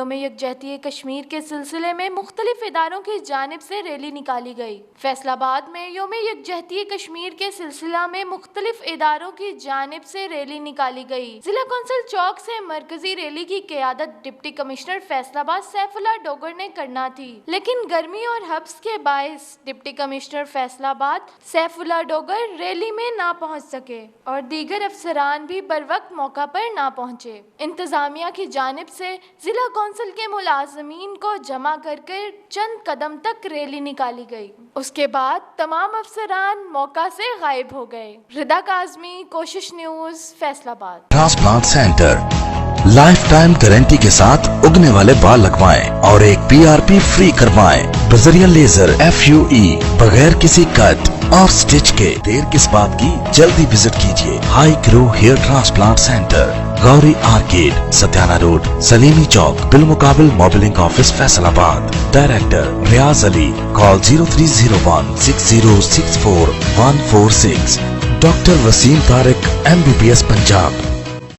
یوم یکجہتی کشمیر کے سلسلے میں مختلف اداروں کی جانب سے ریلی نکالی گئی۔ فیصل آباد میں یوم یکجہتی کشمیر کے سلسلہ میں مختلف اداروں کی جانب سے ریلی نکالی گئی۔ ضلع کونسل چوک سے مرکزی ریلی کی قیادت ڈپٹی کمشنر فیصل آباد سیف اللہ ڈوگر نے کرنا تھی، لیکن گرمی اور حبس کے باعث ڈپٹی کمشنر فیصل آباد سیف اللہ ڈوگر ریلی میں نہ پہنچ سکے اور دیگر افسران بھی بروقت موقع پر نہ پہنچے۔ انتظامیہ کی جانب سے ضلع کونسل کے ملازمین کو جمع کر چند قدم تک ریلی نکالی گئی۔ اس کے بعد تمام افسران موقع سے غائب ہو گئے۔ ردا کاظمی، کوشش نیوز، فیصل آباد۔ Transplant centre life time guarantee کے ساتھ اگنے والے بال لگوائیں اور ایک PRP فری کروائیں بذریعہ لیزر FUE بغیر کسی کٹ اور سٹچ کے۔ دیر کس بات کی، جلدی وزٹ کیجیے high grow hair transplant centre, Ghauri arcade, Satiana road, Salimi Chowk, بالمقابل Mobilink office, Faisalabad. Director Riaz Ali. Call 0301 6064 146۔ Doctor Waseem Tariq MBBS Punjab.